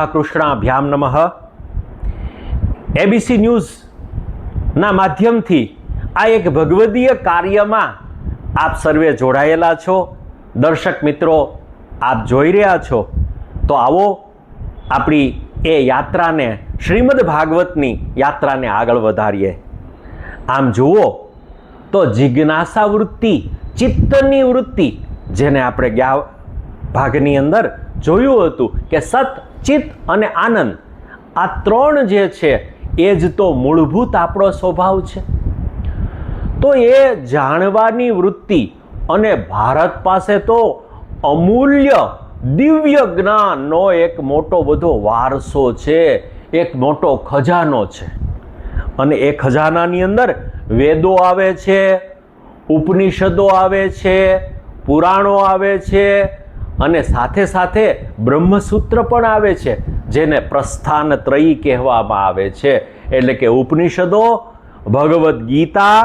રાધાકૃષ્ણાભ્યામ નમઃ. એબીસી ન્યૂઝના માધ્યમથી આ એક ભગવદીય કાર્યમાં આપ સર્વે જોડાયેલા છો. દર્શક મિત્રો, આપ જોઈ રહ્યા છો તો આવો આપણી એ યાત્રાને, શ્રીમદ ભાગવતની યાત્રાને આગળ વધારીએ. આમ જુઓ તો જિજ્ઞાસા વૃત્તિ, ચિત્તની વૃત્તિ, જેને આપણે ગયા ભાગની અંદર જોયું હતું કે સત, ચિત્ત અને આનંદ, આ ત્રણ જે છે એ જ તો મૂળભૂત આપણો સ્વભાવ છે. તો એ જાણવાની વૃત્તિ, અને ભારત પાસે તો અમૂલ્ય દિવ્ય જ્ઞાનનો એક મોટો બધો વારસો છે, એક મોટો ખજાનો છે. અને એ ખજાનાની અંદર વેદો આવે છે, ઉપનિષદો આવે છે, પુરાણો આવે છે, અને સાથે સાથે બ્રહ્મસૂત્ર પણ આવે છે, જેને પ્રસ્થાન ત્રયી કહેવામાં આવે છે. એટલે કે ઉપનિષદો, ભગવદ્ ગીતા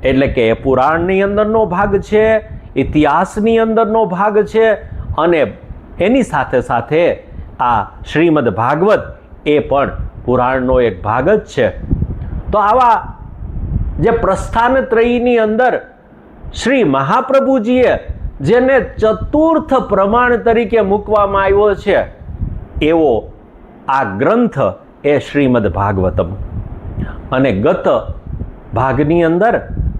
એટલે કે એ પુરાણની અંદરનો ભાગ છે, ઇતિહાસની અંદરનો ભાગ છે, અને એની સાથે સાથે આ શ્રીમદ ભાગવત એ પણ પુરાણનો એક ભાગ જ છે. તો આવા જે પ્રસ્થાન ત્રયીની અંદર શ્રી મહાપ્રભુજીએ જેને ચતુર્થ પ્રમાણ તરીકે મૂકવામાં આવ્યો છે, એવો આ ગ્રંથ એ શ્રીમદ ભાગવતમ. અને ગત ભાગની અંદર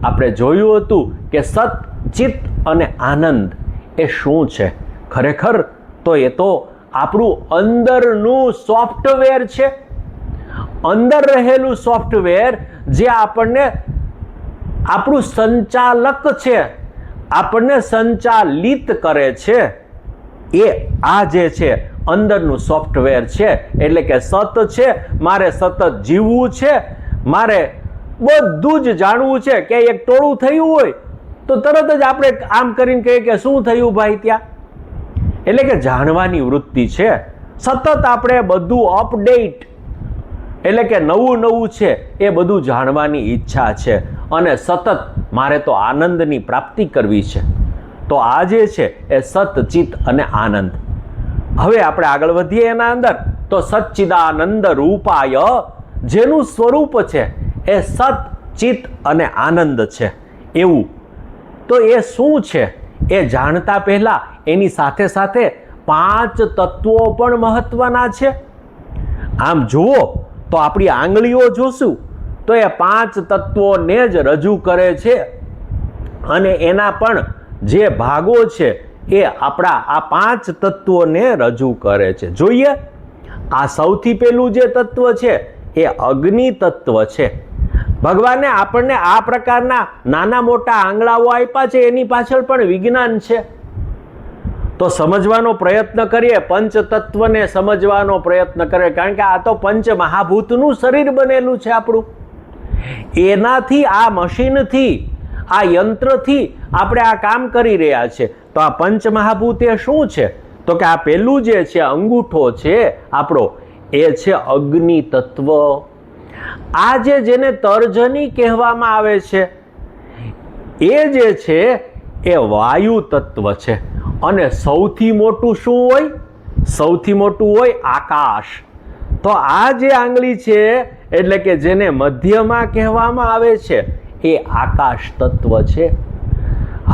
આપણે જોયું હતું કે સત, ચિત્ત અને આનંદ એ શું છે. ખરેખર તો એ તો આપણું અંદરનું સોફ્ટવેર છે, અંદર રહેલું સોફ્ટવેર જે આપણને આપણું સંચાલક છે, આપણને સંચાલિત કરે છે. એ આ જે છે અંદરનું સોફ્ટવેર છે. એટલે કે સત છે, મારે સતત જીવવું છે, મારે બધું જ જાણવું છે. કે એક ટોળું થયું હોય તો તરત જ આપણે આમ કરીને કહીએ કે શું થયું ભાઈ ત્યાં. એટલે કે જાણવાની વૃત્તિ છે. સતત આપણે બધું અપડેટ, એટલે કે નવું નવું છે એ બધું જાણવાની ઈચ્છા છે. અને સતત મારે તો આનંદની પ્રાપ્તિ કરવી છે. તો આ જે છે એ સત, ચિત્ત અને આનંદ. હવે આપણે આગળ વધીએ એના અંદર. તો સચ્ચિદાનંદ રૂપાય, જેનું સ્વરૂપ છે એ સત, ચિત્ત અને આનંદ છે. એવું તો એ શું છે એ જાણતા પહેલા એની સાથે સાથે 5 તત્વો પણ મહત્વના છે. આમ જુઓ તો આપણી આંગળીઓ જોશું તો એ 5 તત્વોને જ રજૂ કરે છે. અને એના પણ જે ભાગો છે એ આપણા આ 5 તત્વોને રજૂ કરે છે. જોઈએ, આ સૌથી પહેલું જે તત્વ છે એ અગ્નિ તત્વ છે. ભગવાને આપણને આ પ્રકારના નાના મોટા આંગળાઓ આપ્યા છે, એની પાછળ પણ વિજ્ઞાન છે. તો સમજવાનો પ્રયત્ન કરીએ, પંચ તત્વને સમજવાનો પ્રયત્ન કરીએ, કારણ કે આ તો પંચ મહાભૂતનું શરીર બનેલું છે આપણું. એનાથી, આ મશીનથી, આ યંત્રથી આપણે આ કામ કરી રહ્યા છે. તો આ પંચ મહાભૂત એ શું છે? તો કે આ પહેલું જે છે અંગૂઠો છે આપણો, એ છે અગ્નિ તત્વ. આ જેને તર્જની કહેવામાં આવે છે એ જે છે એ વાયુ તત્વ છે. અને સૌથી મોટું શું હોય? સૌથી મોટું હોય આકાશ. તો આ જે આંગળી છે એટલે કે જેને મધ્યમાં કહેવામાં આવે છે એ આકાશ તત્વ છે.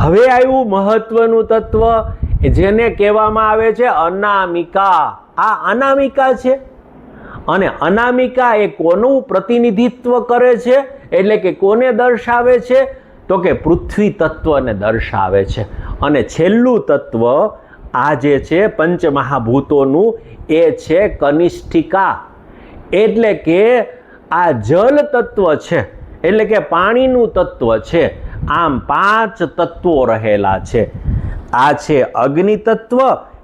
હવે આવ્યું મહત્વનું તત્વ જેને કહેવામાં આવે છે અનામિકા. આ અનામિકા છે. અને અનામિકા એ કોનું પ્રતિનિધિત્વ કરે છે? એટલે કે કોને દર્શાવે છે? તો કે પૃથ્વી તત્વને દર્શાવે છે. અને છેલ્લું તત્વ આ જે છે પંચમહાભૂતોનું એ છે કનિષ્ઠિકા. એટલે કે આ જલ તત્વ છે, એટલે કે પાણીનું તત્વ છે. આમ 5 તત્વો રહેલા છે. આ છે અગ્નિ તત્વ,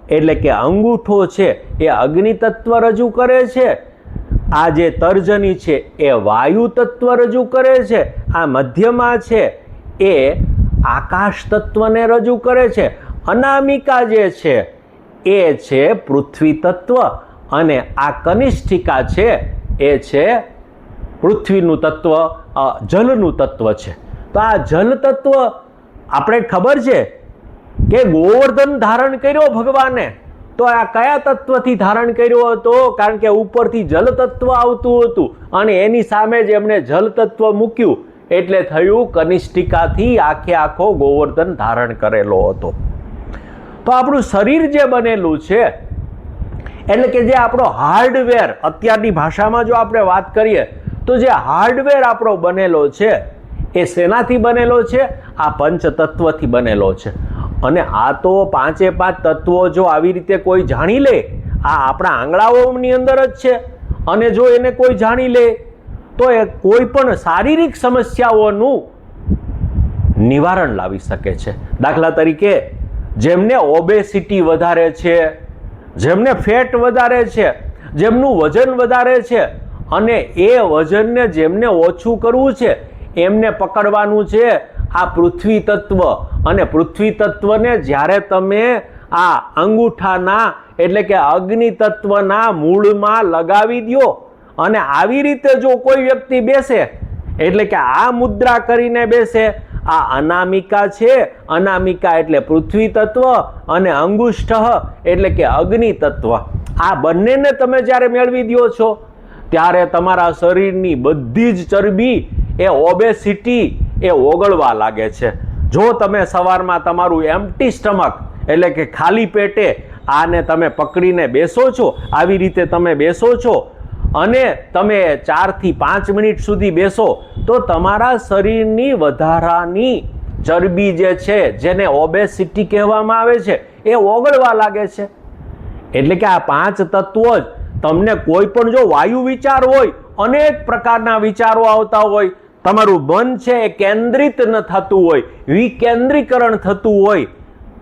એટલે કે અંગૂઠો છે એ અગ્નિ તત્વ રજૂ કરે છે. આ જે તર્જની છે એ વાયુ તત્વ રજૂ કરે છે. આ મધ્યમાં છે એ આકાશ તત્વને રજૂ કરે છે. અનામિકા જે છે એ છે પૃથ્વી તત્વ. અને આ કનિષ્ઠિકા છે એ છે પૃથ્વીનું તત્વ, જલનું તત્વ છે. તો આ જલ તત્વ આપણે ખબર છે કે ગોવર્ધન ધારણ કર્યો ભગવાને, તો તો આ કયા તત્વથી ધારણ કર્યો હતો? કારણ કે ઉપરથી જલ તત્વ આવતું હતું અને એની સામે જ એમણે જલ તત્વ મૂક્યું એટલે થયું કનિષ્ઠિકાથી આખે આખો ગોવર્ધન ધારણ કરેલો હતો. તો આપણું શરીર જે બનેલું છે એટલે કે જે આપણો હાર્ડવેર, અત્યારની ભાષામાં જો આપણે વાત કરીએ તો જે હાર્ડવેર આપણો બનેલો છે એ શેનાથી બનેલો છે? આ પંચતત્વથી બનેલો છે. અને આ તો પાંચે પાંચ તત્વો જો આવી રીતે કોઈ જાણી લે, આ આપણા આંગળાઓની અંદર જ છે, અને જો એને કોઈ જાણી લે તો એ કોઈ પણ શારીરિક સમસ્યાઓનું નિવારણ લાવી શકે છે. દાખલા તરીકે જેમને ઓબેસિટી વધારે છે, જેમને ફેટ વધારે છે, જેમનું વજન વધારે છે અને એ વજનને જેમને ઓછું કરવું છે એમને પકડવાનું છે આ પૃથ્વી તત્વ. અને પૃથ્વી તત્વને જ્યારે તમે આ અંગૂઠાના એટલે કે અગ્નિ તત્વના મૂળમાં લગાવી દો અને આવી રીતે જો કોઈ વ્યક્તિ બેસે એટલે કે આ મુદ્રા કરીને બેસે, આ અનામિકા છે, અનામિકા એટલે પૃથ્વી તત્વ અને અંગુષ્ઠ એટલે કે અગ્નિ તત્વ, આ બંનેને તમે જ્યારે મેળવી દો છો ત્યારે તમારા શરીરની બધી જ ચરબી એ ઓબેસિટી એ ઓગળવા લાગે છે. જો તમે સવારમાં તમારું એમ્પ્ટી સ્ટમક એટલે કે ખાલી પેટે આને તમે પકડીને બેસો છો, આવી રીતે તમે બેસો છો અને તમે 4 થી 5 મિનિટ સુધી બેસો તો તમારા શરીરની વધારાની ચરબી જે છે જેને ઓબેસિટી કહેવામાં આવે છે એ ઓગળવા લાગે છે. એટલે કે આ પાંચ તત્વો જ તમને કોઈ પણ જો વાયુ વિચાર હોય, અનેક પ્રકારના વિચારો આવતા હોય, તમારું મન છે એ કેન્દ્રિત ન થતું હોય, વિકેન્દ્રીકરણ થતું હોય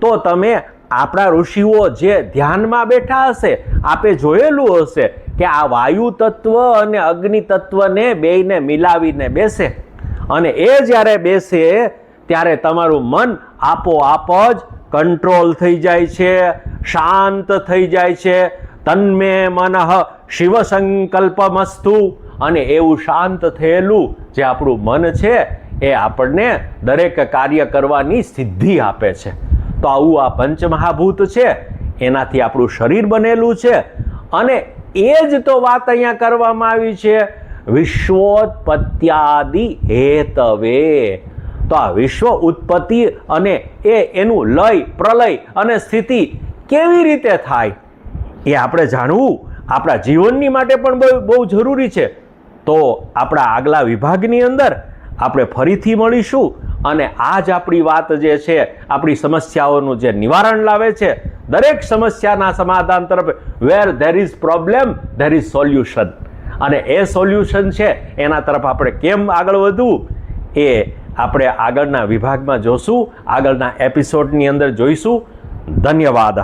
તો તમે આપણા ઋષિઓ જે ધ્યાનમાં બેઠા હશે આપે જોયેલું હશે કે આ વાયુ તત્વ અને અગ્નિ તત્વને બેયને મિલાવીને બેસે અને એ જ્યારે બેસે ત્યારે તમારું મન આપોઆપ જ કંટ્રોલ થઈ જાય છે, શાંત થઈ જાય છે. તન્મે મનઃ શિવ સંકલ્પમસ્તુ. અને એવું શાંત થયેલું જે આપણું મન છે એ આપણને દરેક કાર્ય કરવાની સિદ્ધિ આપે છે. તો આવું આ પંચમહાભૂત છે, એનાથી આપણું શરીર બનેલું છે. અને એ જ તો વાત અહીંયા કરવામાં આવી છે, વિશ્વોત્પત્યાદિ હેતવે. તો આ વિશ્વ ઉત્પત્તિ અને એનું લય, પ્રલય અને સ્થિતિ કેવી રીતે થાય એ આપણે જાણવું આપણા જીવનની માટે પણ બહુ જરૂરી છે. તો આપણા આગલા વિભાગની અંદર આપણે ફરીથી મળીશું અને આ જ આપણી વાત જે છે, આપણી સમસ્યાઓનું જે નિવારણ લાવે છે, દરેક સમસ્યાના સમાધાન તરફ, where there is problem there is solution. અને એ સોલ્યુશન છે એના તરફ આપણે કેમ આગળ વધવું એ આપણે આગળના વિભાગમાં જોશું, આગળના એપિસોડની અંદર જોઈશું. ધન્યવાદ.